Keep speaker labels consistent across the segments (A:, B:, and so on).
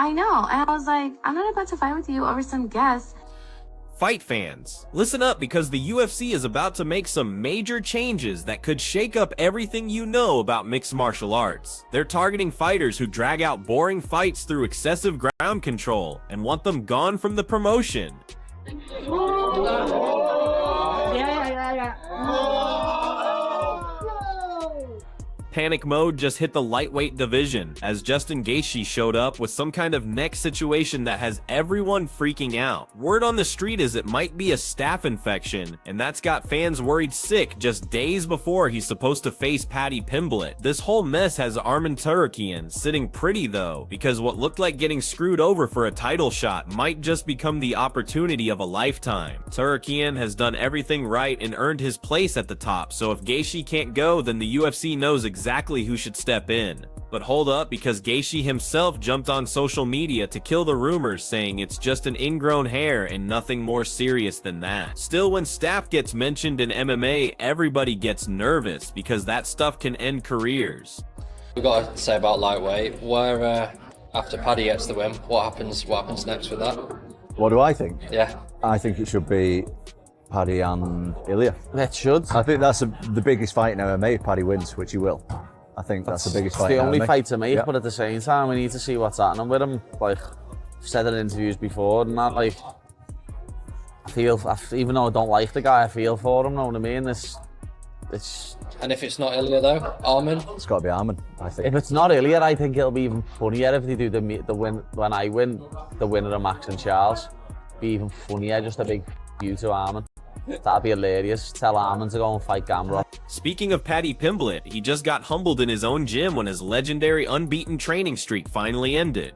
A: I know. And I was like, I'm not about to fight with you over some guess.
B: Fight fans, listen up because the UFC is about to make some major changes that could shake up everything you know about mixed martial arts. They're targeting fighters who drag out boring fights through excessive ground control and want them gone from the promotion. Panic mode just hit the lightweight division as Justin Gaethje showed up with some kind of neck situation that has everyone freaking out. Word on the street is it might be a staph infection, and that's got fans worried sick just days before he's supposed to face Paddy Pimblett. This whole mess has Arman Tsarukyan sitting pretty though, because what looked like getting screwed over for a title shot might just become the opportunity of a lifetime. Tsarukyan has done everything right and earned his place at the top, so if Gaethje can't go, then the UFC knows exactly who should step in. But hold up, because Gaethje himself jumped on social media to kill the rumors, saying it's just an ingrown hair and nothing more serious than that. Still, when staph gets mentioned in MMA, everybody gets nervous because that stuff can end careers.
C: We've got to say about lightweight, where after Paddy gets the win, what happens next with that?
D: What do I think?
C: Yeah.
D: I think it should be Paddy and Ilya.
E: It should.
D: I think that's the biggest fight in MMA if Paddy wins, which he will. I think that's the biggest fight
E: It's the
D: in
E: only
D: MMA.
E: fight to make,
D: Yeah.
E: but at the same time, we need to see what's happening with him. Like, I've said it in interviews before, and that, like, even though I don't like the guy, I feel for him, know what I mean? It's...
C: And if it's not Ilya though, Arman?
D: It's got to be Arman, I think.
E: If it's not Ilya, I think it'll be even funnier if they do the win, when I win, the winner of Max and Charles. Be even funnier, just a big you to Arman. That'd be hilarious. Tell Arman to go and fight Gamrot.
B: Speaking of Paddy Pimblett, he just got humbled in his own gym when his legendary unbeaten training streak finally ended.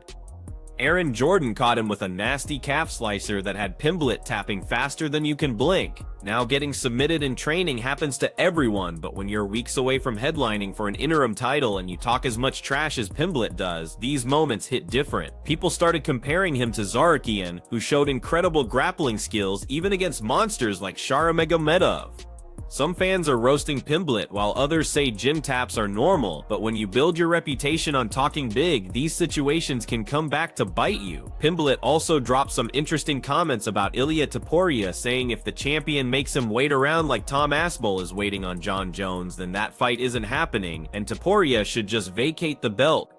B: Aaron Jordan caught him with a nasty calf slicer that had Pimblett tapping faster than you can blink. Now getting submitted in training happens to everyone, but when you're weeks away from headlining for an interim title and you talk as much trash as Pimblett does, these moments hit different. People started comparing him to Tsarukyan, who showed incredible grappling skills even against monsters like Sharamagomedov. Some fans are roasting Pimblett while others say gym taps are normal, but when you build your reputation on talking big, these situations can come back to bite you. Pimblett also dropped some interesting comments about Ilia Tapuria, saying if the champion makes him wait around like Tom Aspinall is waiting on John Jones, then that fight isn't happening, and Tapuria should just vacate the belt.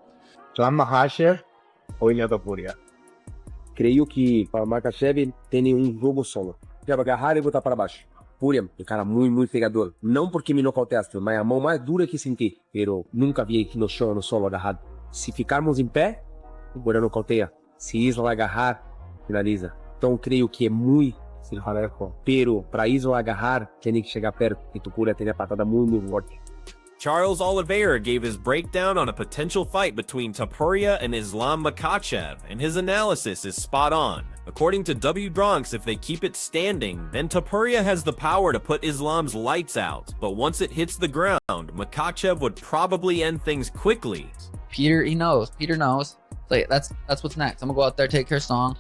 F: Tom Makv ou Ilia Tapuria? Creio que para Makv tem jogo solo. Quer agarrar e botar para baixo. Tapuria, um cara muito pegador. Não porque me nocauteaste, mas a mão mais dura que senti. Pero nunca vi aqui no chão, no solo agarrado. Se ficarmos em pé, Tapuria nocauteia. Se Isla agarrar, finaliza. Então creio que é muito parejo. Pero para Isla agarrar, tem que chegar perto. E Tapuria tem a patada muito forte.
B: Charles Oliveira gave his breakdown on a potential fight between Tapuria and Islam Makhachev, and his analysis is spot on. According to W. Bronx, if they keep it standing, then Tapuria has the power to put Islam's lights out, but once it hits the ground, Makhachev would probably end things quickly.
G: Peter, he knows. Peter knows. Like, that's what's next. I'm gonna go out there, take care of Song,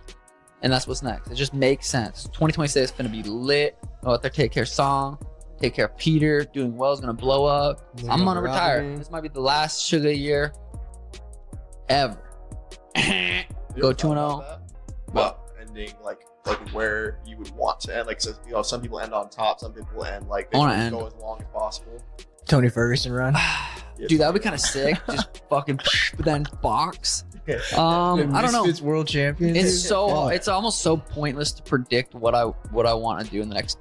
G: and that's what's next. It just makes sense. 2026 is gonna be lit. Go out there, take care of Song. Take care of Peter, doing well, is gonna blow up. I'm gonna retire. This might be the last Sugar year ever. Go 2-0.
H: Well, ending like where you would want to end. Like, so, you know, some people end on top, some people end like they want to go as long as possible.
I: Tony Ferguson run.
G: Dude, that would be kind of sick. Just fucking then box. I don't know.
I: It's world champion.
G: It's almost so pointless to predict what I want to do in the next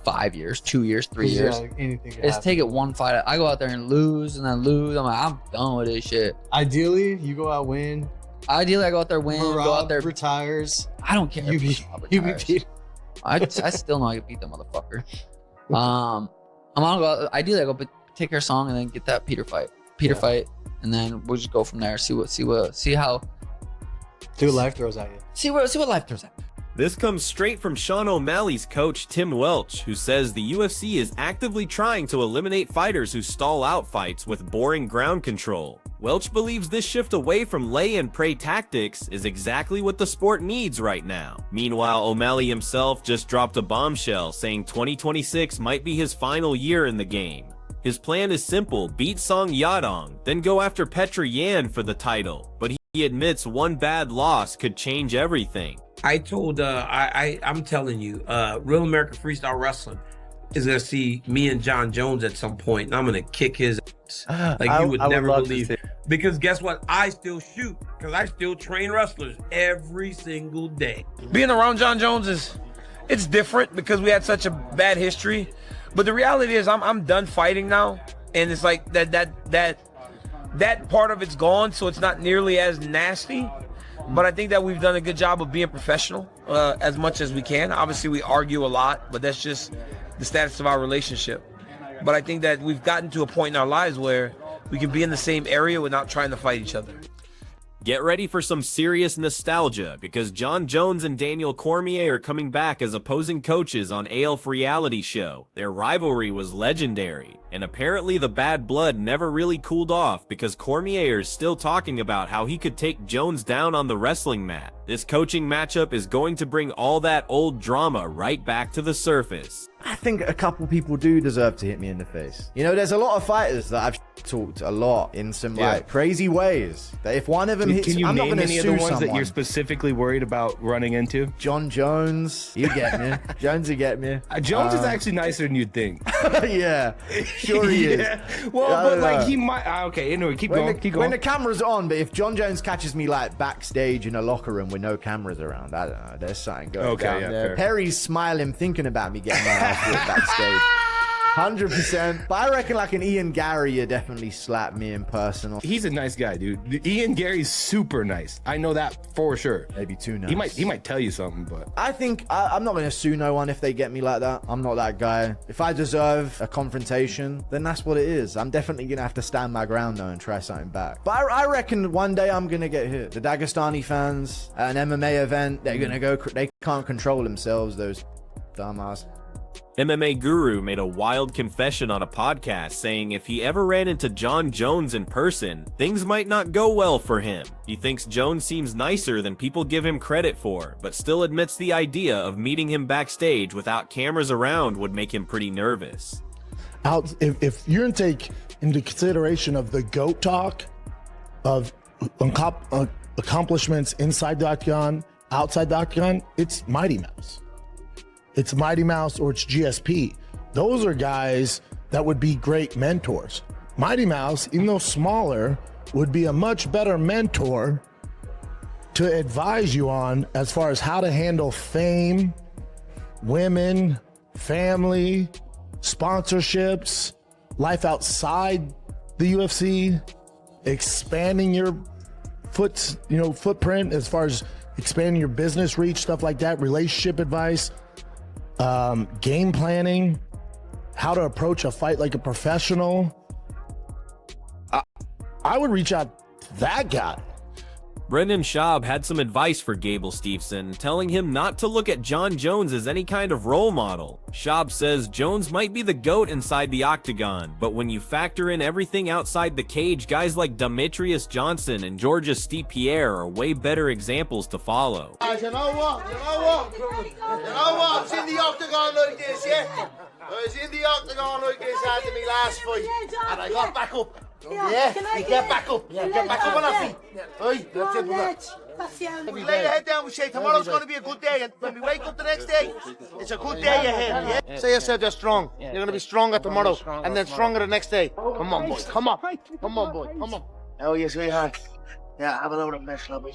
G: 5 years, 2 years, 3 years.
I: Anything could
G: Just
I: happen.
G: take it one fight. I go out there and lose and then lose. I'm like, I'm done with this shit.
I: Ideally, you go out win.
G: Ideally, I go out there, win, go out there.
I: Retires.
G: I don't care.
I: You beat Peter.
G: I still know I can beat that motherfucker. I'm gonna go. Ideally, I go take her Song and then get that Peter fight. Fight, and then we'll just go from there. See how.
I: See what life throws at you.
G: See what life throws at me.
B: This comes straight from Sean O'Malley's coach, Tim Welch, who says the UFC is actively trying to eliminate fighters who stall out fights with boring ground control. Welch believes this shift away from lay and pray tactics is exactly what the sport needs right now. Meanwhile, O'Malley himself just dropped a bombshell saying 2026 might be his final year in the game. His plan is simple: beat Song Yadong, then go after Petr Yan for the title, but He admits one bad loss could change everything.
J: I told, I'm telling you, Real American Freestyle Wrestling is gonna see me and John Jones at some point, and I'm gonna kick his ass like you would never believe. Because guess what? I still shoot, because I still train wrestlers every single day. Being around John Jones it's different because we had such a bad history. But the reality is I'm done fighting now, and it's like that part of it's gone, so it's not nearly as nasty. But I think that we've done a good job of being professional as much as we can. Obviously, we argue a lot, but that's just the status of our relationship. But I think that we've gotten to a point in our lives where we can be in the same area without trying to fight each other.
B: Get ready for some serious nostalgia, because John Jones and Daniel Cormier are coming back as opposing coaches on ALF reality show. Their rivalry was legendary, and apparently the bad blood never really cooled off, because Cormier is still talking about how he could take Jones down on the wrestling mat. This coaching matchup is going to bring all that old drama right back to the surface.
K: I think a couple people do deserve to hit me in the face. You know, there's a lot of fighters that I've talked a lot in some like crazy ways that if one of them hits, I'm not going to sue
F: any of the ones
K: someone.
F: that you're specifically worried about running into?
K: John Jones, you get me. Jones, you get me.
F: Jones is actually nicer than you'd think.
K: Yeah, sure he is.
F: Well, but like he might. Okay, anyway, keep going.
K: When the camera's on, but if John Jones catches me like backstage in a locker room with no cameras around, I don't know. There's something going down there.
F: Fair.
K: Perry's smiling, thinking about me getting my ass whipped backstage. 100%. But I reckon like an Ian Gary, you definitely slap me in person.
F: He's a nice guy, dude. Ian Gary's super nice. I know that for sure.
K: Maybe too nice.
F: He might tell you something, but
K: I think I'm not going to sue no one if they get me like that. I'm not that guy. If I deserve a confrontation, then that's what it is. I'm definitely going to have to stand my ground though and try something back. But I reckon one day I'm going to get hit. The Dagestani fans at an MMA event, they're going to go, they can't control themselves, those dumbass.
B: MMA Guru made a wild confession on a podcast saying if he ever ran into John Jones in person, things might not go well for him. He thinks Jones seems nicer than people give him credit for, but still admits the idea of meeting him backstage without cameras around would make him pretty nervous.
L: If you're going to take into consideration of the GOAT talk of accomplishments inside the octagon, outside the octagon, it's Mighty Mouse. It's Mighty Mouse or it's GSP. Those are guys that would be great mentors. Mighty Mouse, even though smaller, would be a much better mentor to advise you on as far as how to handle fame, women, family, sponsorships, life outside the UFC, expanding your footprint as far as expanding your business reach, stuff like that, relationship advice. Game planning, how to approach a fight like a professional. I would reach out to that guy.
B: Brendan Schaub had some advice for Gable Steveson, telling him not to look at John Jones as any kind of role model. Schaub says Jones might be the GOAT inside the octagon, but when you factor in everything outside the cage, guys like Demetrius Johnson and Georges St-Pierre are way better examples to follow.
M: Guys, you know what? It's in the octagon like this, yeah? I was in the octagon like this after my last fight, and I got back up. Yeah, you get back up. Yeah, get back up on our feet. Right, that's it, brother. We lay your head down, we say tomorrow's going to be a good day, and when we wake up the next day, it's a good day ahead, yeah? Say yourself you're strong. You're going to be stronger tomorrow, and then stronger the next day. Come on, boy. Come on. Come on, boy. Come on. Oh, yes, sweetheart. Yeah, have a load of mesh, love,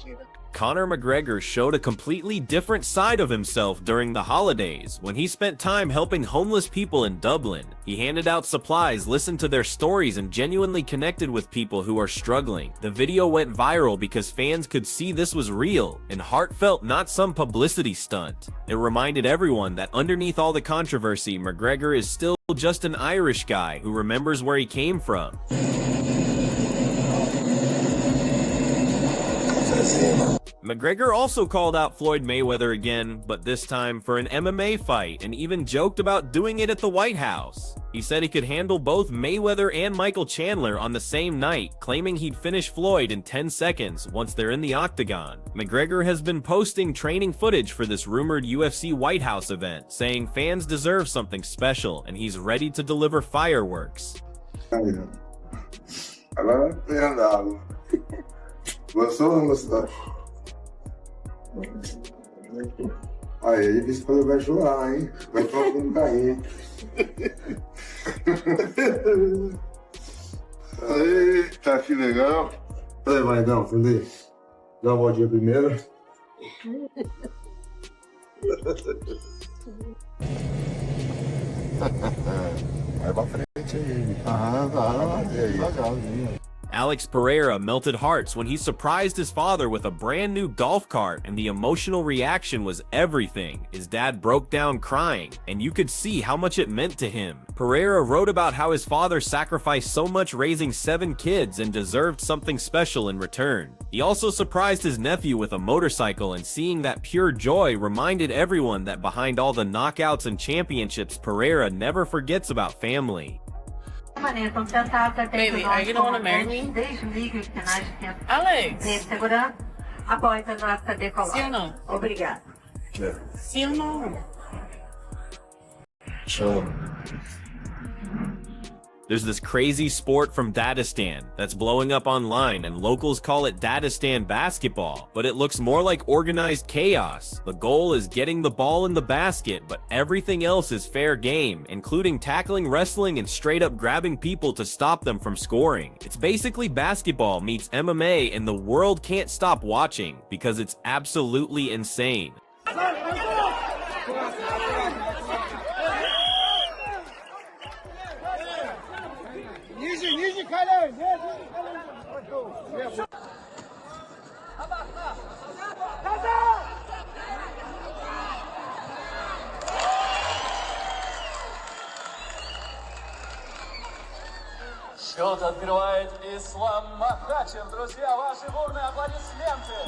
B: Conor McGregor showed a completely different side of himself during the holidays when he spent time helping homeless people in Dublin. He handed out supplies, listened to their stories, and genuinely connected with people who are struggling. The video went viral because fans could see this was real and heartfelt, not some publicity stunt. It reminded everyone that underneath all the controversy, McGregor is still just an Irish guy who remembers where he came from. McGregor also called out Floyd Mayweather again, but this time for an MMA fight, and even joked about doing it at the White House. He said he could handle both Mayweather and Michael Chandler on the same night, claiming he'd finish Floyd in 10 seconds once they're in the octagon. McGregor has been posting training footage for this rumored UFC White House event, saying fans deserve something special, and he's ready to deliver fireworks.
M: Gostou ou não gostou? Aí, ele disse que vai chorar, hein? Vai falar com carinho. Eita, que legal. Aí, vai, não, entendeu? Dá uma voltinha primeiro. Vai pra frente aí. Vai, devagarzinho.
B: Alex Pereira melted hearts when he surprised his father with a brand new golf cart, and the emotional reaction was everything. His dad broke down crying, and you could see how much it meant to him. Pereira wrote about how his father sacrificed so much raising 7 kids and deserved something special in return. He also surprised his nephew with a motorcycle, and seeing that pure joy reminded everyone that behind all the knockouts and championships, Pereira never forgets about family.
N: Baby, are you gonna want to marry me? Alex! Sim ou não?
M: Obrigada.
N: Sim ou não?
M: Show.
B: There's this crazy sport from Dagestan that's blowing up online, and locals call it Dagestan basketball, but it looks more like organized chaos. The goal is getting the ball in the basket, but everything else is fair game, including tackling, wrestling, and straight up grabbing people to stop them from scoring. It's basically basketball meets MMA, and the world can't stop watching because it's absolutely insane.
O: Счет открывает Ислам Макачев. Друзья, ваши бурные аплодисменты.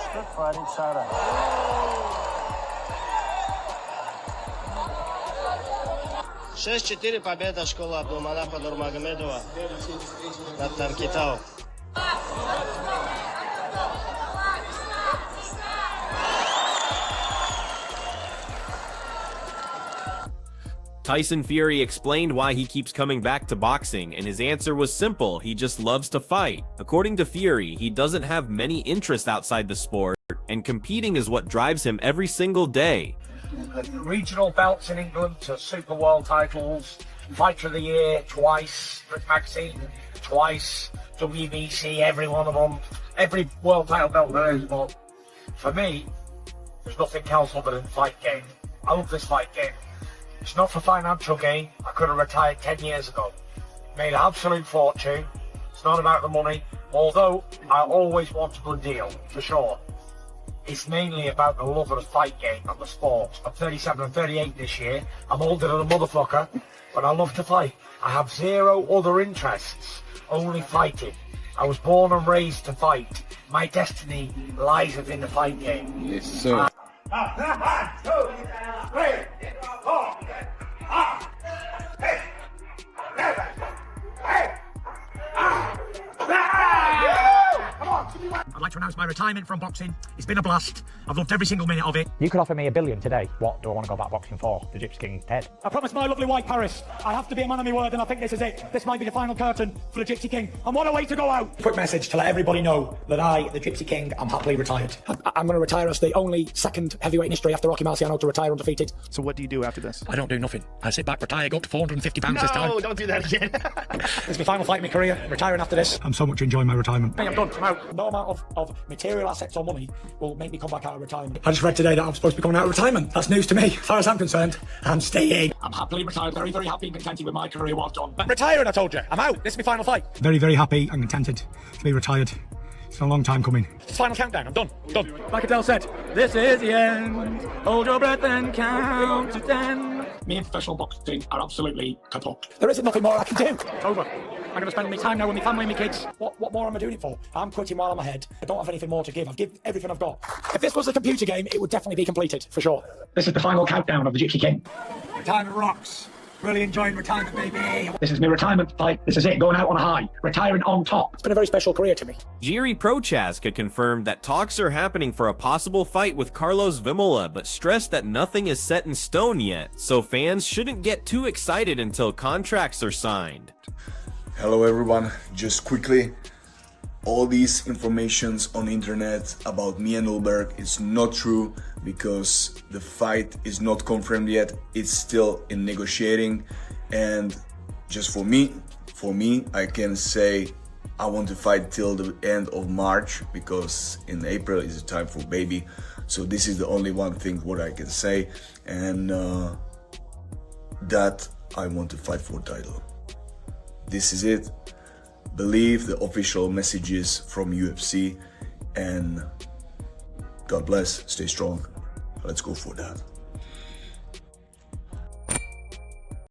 O: Что творит Сара?
P: 6-4 победа школа Абдулманапа Нурмагомедова над Таркитау.
B: Tyson Fury explained why he keeps coming back to boxing, and his answer was simple: he just loves to fight. According to Fury, he doesn't have many interests outside the sport, and competing is what drives him every single day.
Q: Regional belts in England to Super World titles, Fighter of the Year twice, Brit Magazine twice, WBC, every one of them, every world title belt there is. But for me, there's nothing else other than fight game. I love this fight game. It's not for financial gain. I could have retired 10 years ago. Made an absolute fortune. It's not about the money, although I always want a good deal, for sure. It's mainly about the love of the fight game and the sport. I'm 37 and 38 this year. I'm older than a motherfucker, but I love to fight. I have zero other interests, only fighting. I was born and raised to fight. My destiny lies within the fight game.
M: Yes, sir.
Q: 1, 2, 3, 4, 5, 6, 7, 8, 9. I'd like to announce my retirement from boxing. It's been a blast. I've loved every single minute of it.
R: You could offer me $1 billion today. What do I want to go back boxing for? The Gypsy King's head.
Q: I promised my lovely wife Paris I have to be a man of my word, and I think this is it. This might be the final curtain for the Gypsy King, and what a way to go out. Quick message to let everybody know that I, the Gypsy King, am happily retired. I'm going to retire as the only second heavyweight in history after Rocky Marciano to retire undefeated.
R: So what do you do after this?
Q: I don't do nothing. I sit back, retire, go up to 450 pounds this time.
R: No, don't do that again.
Q: This is my final fight in my career, retiring after this. I'm so much enjoying my retirement. Hey, I'm done. I'm out. No amount of material assets or money will make me come back out of retirement. I just read today that I'm supposed to be coming out of retirement. That's news to me. As far as I'm concerned, I'm staying. I'm happily retired, very, very happy and contented with my career, what I've done. I'm retiring, I told you. I'm out. This is my final fight. Very, very happy and contented to be retired. It's been a long time coming. It's final countdown. I'm done. Done. Like Adele said, this is the end. Hold your breath and count to 10. Me and professional boxing are absolutely kaput. There isn't nothing more I can do. It's over. I'm going to spend my time now with my family and my kids. What more am I doing it for? I'm quitting while I'm ahead. I don't have anything more to give. I've given everything I've got. If this was a computer game, it would definitely be completed, for sure. This is the final countdown of the Gypsy King. Retirement rocks. Really enjoying retirement, baby. This is my retirement fight. This is it, going out on a high. Retiring on top. It's been a very special career to me.
B: Jiri Prochazka confirmed that talks are happening for a possible fight with Carlos Vimola, but stressed that nothing is set in stone yet, so fans shouldn't get too excited until contracts are signed.
S: Hello everyone, just quickly, all these informations on the internet about me and Ulberg is not true because the fight is not confirmed yet. It's still in negotiating, and just for me, I can say I want to fight till the end of March because in April is the time for baby. So this is the only one thing what I can say, and that I want to fight for title. This is it. Believe the official messages from UFC, and God bless, stay strong. Let's go for that.